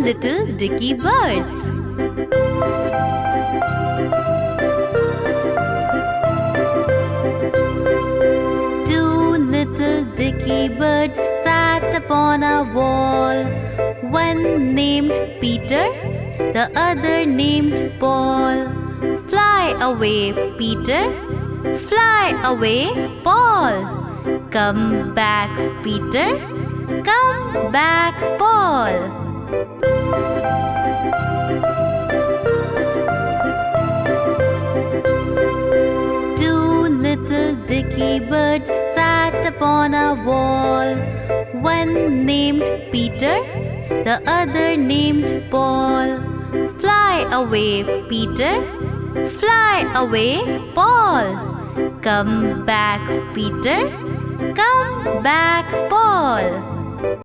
little Dickey birds. Two little Dickey birds sat upon a wall. One named Peter, the other named Paul. Fly away, Peter, fly away, Paul. Come back, Peter, come back, Paul. Two little Dickey birds sat upon a wall. One named Peter, the other named Paul. Fly away, Peter, fly away, Paul. Come back, Peter, come back, Paul.